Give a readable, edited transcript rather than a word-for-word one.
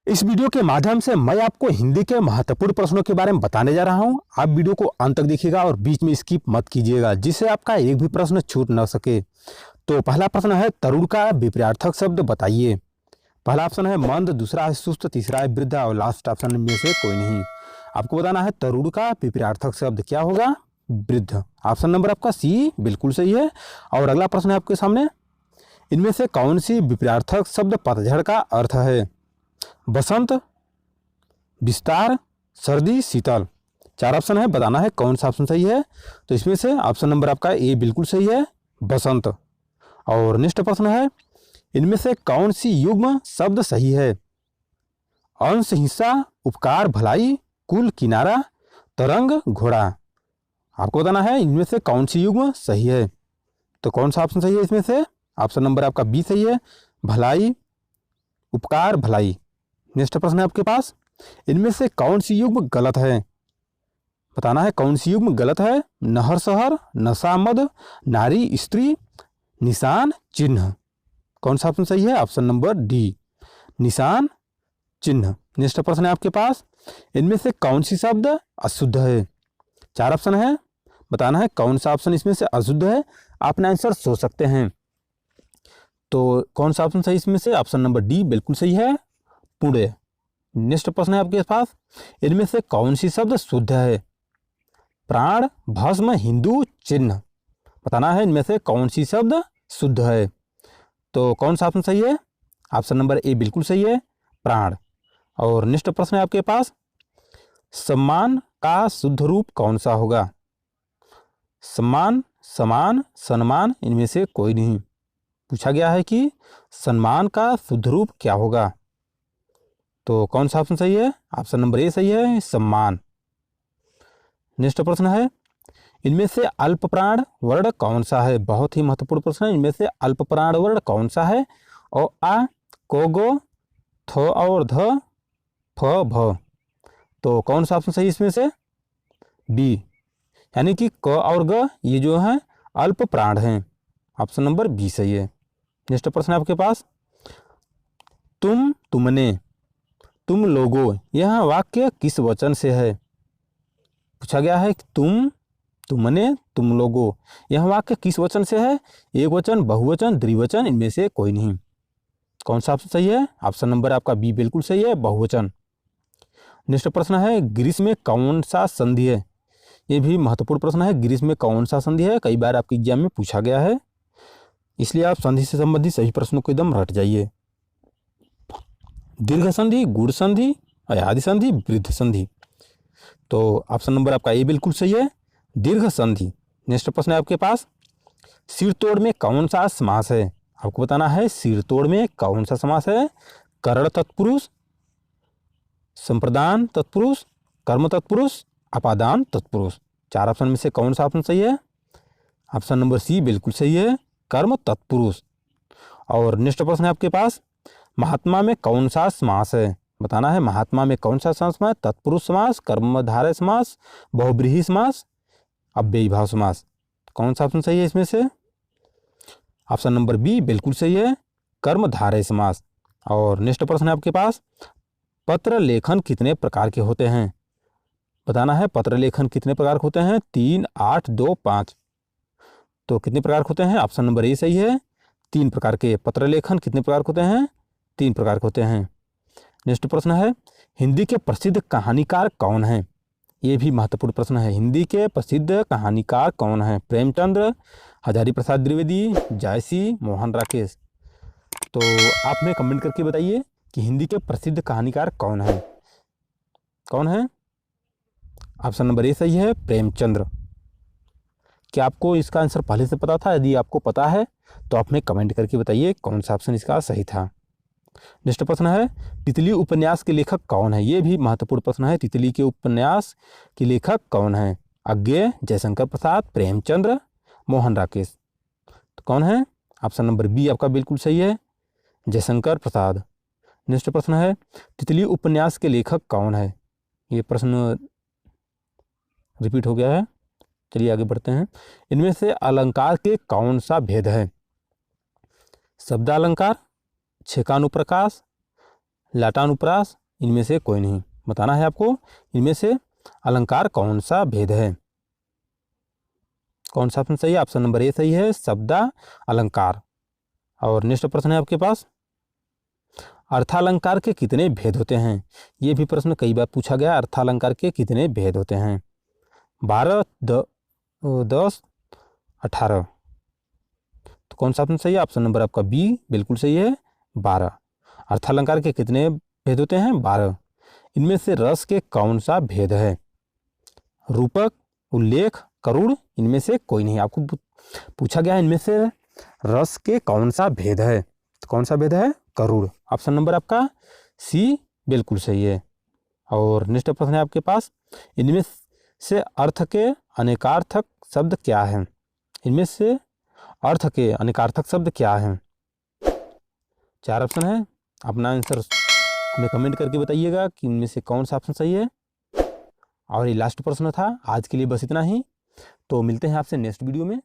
इस वीडियो के माध्यम से मैं आपको हिंदी के महत्वपूर्ण प्रश्नों के बारे में बताने जा रहा हूं। आप वीडियो को अंत तक देखिएगा और बीच में स्किप मत कीजिएगा, जिससे आपका एक भी प्रश्न छूट न सके। तो पहला प्रश्न है, तरुण का विपरीतार्थक शब्द बताइए। पहला ऑप्शन है मंद, दूसरा है सुस्त, तीसरा है वृद्ध और लास्ट ऑप्शन में से कोई नहीं। आपको बताना है तरुण का विपरीतार्थक शब्द क्या होगा, वृद्ध। ऑप्शन नंबर आपका सी बिल्कुल सही है। और अगला प्रश्न है आपके सामने, इनमें से कौन सी विपरीतार्थक शब्द पतझड़ का अर्थ है? बसंत, विस्तार, सर्दी, शीतल। चार ऑप्शन है, बताना है कौन सा ऑप्शन सही है। तो इसमें से ऑप्शन नंबर आपका ए बिल्कुल सही है, बसंत। और नेक्स्ट प्रश्न है, इनमें से कौन सी युग्म शब्द सही है? अंश, हिस्सा, उपकार, भलाई, कुल, किनारा, तरंग, घोड़ा। आपको बताना है इनमें से कौन सी युग्म सही है। तो कौन सा ऑप्शन सही है इसमें से? ऑप्शन नंबर आपका बी सही है, भलाई, उपकार, भलाई। नेक्स्ट प्रश्न है आपके पास, इनमें से कौन सी युग्म गलत है? बताना है कौन सी युग्म गलत है। नहर, शहर, नशा, मद, नारी, स्त्री, निशान, चिन्ह। कौन सा ऑप्शन सही है? ऑप्शन नंबर डी, निशान, चिन्ह। नेक्स्ट प्रश्न है आपके पास, इनमें से कौन सी शब्द अशुद्ध है? चार ऑप्शन है, बताना है कौन सा ऑप्शन इसमें से अशुद्ध है। अपना आंसर सोच सकते हैं। तो कौन सा ऑप्शन सही इसमें से? ऑप्शन नंबर डी बिल्कुल सही है, पुणे। नेक्स्ट प्रश्न है आपके पास, इनमें से कौन सी शब्द शुद्ध है? प्राण, भस्म, हिंदू, चिन्ह। बताना है इनमें से कौन सी शब्द शुद्ध है। तो कौन सा ऑप्शन सही है? ऑप्शन नंबर ए बिल्कुल सही है, प्राण। और नेक्स्ट प्रश्न है आपके पास, सम्मान का शुद्ध रूप कौन सा होगा? सम्मान, समान, सम्मान, इनमें से कोई नहीं। पूछा गया है कि सम्मान का शुद्ध रूप क्या होगा। तो कौन सा ऑप्शन सही है? ऑप्शन नंबर ए सही है, सम्मान। नेक्स्ट प्रश्न है, इनमें से अल्पप्राण वर्ण कौन सा है? बहुत ही महत्वपूर्ण प्रश्न है। इनमें से अल्पप्राण वर्ण कौन सा है? और आ, को, गो, थ और ध, फ, भ। तो कौन सा ऑप्शन सही इसमें से? बी, यानी कि क और ग ये जो है अल्प प्राण हैं। ऑप्शन नंबर बी सही है। नेक्स्ट प्रश्न है आपके पास, तुम, तुमने, तुम लोगों, यह वाक्य किस वचन से है? पूछा गया है कि तुम, तुमने, तुम लोगों, यह वाक्य किस वचन से है? एक वचन, बहुवचन, द्विवचन, इनमें से कोई नहीं। कौन सा ऑप्शन सही है? ऑप्शन नंबर आपका बी बिल्कुल सही है, बहुवचन। नेक्स्ट प्रश्न है, ग्रीस में कौन सा संधि है? ये भी महत्वपूर्ण प्रश्न है। ग्रीस में कौन सा संधि है? कई बार आपके एग्जाम में पूछा गया है, इसलिए आप संधि से संबंधित सही प्रश्नों को एकदम रट जाइए। दीर्घ संधि, गुण संधि, अयादि संधि, वृद्ध संधि। तो ऑप्शन नंबर आपका ए बिल्कुल सही है, दीर्घ संधि। नेक्स्ट प्रश्न है आपके पास, सिरतोड़ में कौन सा समास है? आपको बताना है सिरतोड़ में कौन सा समास है। करण तत्पुरुष, संप्रदान तत्पुरुष, कर्म तत्पुरुष, अपादान तत्पुरुष। चार ऑप्शन में से कौन सा ऑप्शन सही है? ऑप्शन नंबर सी बिल्कुल सही है, कर्म तत्पुरुष। और नेक्स्ट प्रश्न है आपके पास, महात्मा में कौन सा समास है? बताना है महात्मा में कौन सा समास है। तत्पुरुष समास, कर्मधारय समास, बहुब्रीहि समास, अव्ययीभाव समास। कौन सा ऑप्शन सही है इसमें से? ऑप्शन नंबर बी बिल्कुल सही है, कर्मधारय समास। और नेक्स्ट प्रश्न है आपके पास, पत्र लेखन कितने प्रकार के होते हैं? बताना है पत्र लेखन कितने प्रकार के होते हैं। 3, 8, 2, 5। तो कितने प्रकार के होते हैं? ऑप्शन नंबर ए सही है, 3 प्रकार के। पत्र लेखन कितने प्रकार के होते हैं? 3 प्रकार के होते हैं। नेक्स्ट प्रश्न है, हिंदी के प्रसिद्ध कहानीकार कौन है? ये भी महत्वपूर्ण प्रश्न है। हिंदी के प्रसिद्ध कहानीकार कौन है? प्रेमचंद्र, हजारी प्रसाद द्विवेदी, जायसी, मोहन राकेश। तो आप हमें कमेंट करके बताइए कि हिंदी के प्रसिद्ध कहानीकार कौन है? कौन है? ऑप्शन नंबर ए सही है, प्रेमचंद्र। क्या आपको इसका आंसर पहले से पता था? यदि आपको पता है तो आप हमें कमेंट करके बताइए कौन सा ऑप्शन इसका सही था। नेक्स्ट प्रश्न है, तितली उपन्यास के लेखक कौन है? ये भी महत्वपूर्ण प्रश्न है। तितली के उपन्यास के लेखक कौन है? अज्ञेय, जयशंकर प्रसाद, प्रेमचंद्र, मोहन राकेश। तो कौन है? ऑप्शन नंबर बी आपका बिल्कुल सही है, जयशंकर प्रसाद। नेक्स्ट प्रश्न है, तितली उपन्यास के लेखक कौन है? ये प्रश्न रिपीट हो गया है। चलिए आगे बढ़ते हैं। इनमें से अलंकार के कौन सा भेद है? शब्दालंकार, छेकानुप्रकाश, लाटानुप्रास, इनमें से कोई नहीं। बताना है आपको इनमें से अलंकार कौन सा भेद है। कौन सा ऑप्शन सही है? ऑप्शन नंबर ए सही है, शब्दा अलंकार। और नेक्स्ट प्रश्न है आपके पास, अर्थालंकार के कितने भेद होते हैं? ये भी प्रश्न कई बार पूछा गया, अर्थालंकार के कितने भेद होते हैं? 12, 10, 18। तो कौन सा ऑप्शन सही है? ऑप्शन नंबर आपका बी बिल्कुल सही है, 12। अर्थालंकार के कितने भेद होते हैं? 12। इनमें से रस के कौन सा भेद है? रूपक, उल्लेख, करुण, इनमें से कोई नहीं। आपको पूछा गया है इनमें से रस के कौन सा भेद है? तो कौन सा भेद है? करुण। ऑप्शन नंबर आपका सी बिल्कुल सही है। और नेक्स्ट प्रश्न है आपके पास, इनमें से अर्थ के अनेकार्थक शब्द क्या हैं? इनमें से अर्थ के अनेकार्थक शब्द क्या हैं? 4 ऑप्शन है, अपना आंसर हमें कमेंट करके बताइएगा कि इनमें से कौन सा ऑप्शन सही है। और ये लास्ट प्रश्न था। आज के लिए बस इतना ही, तो मिलते हैं आपसे नेक्स्ट वीडियो में।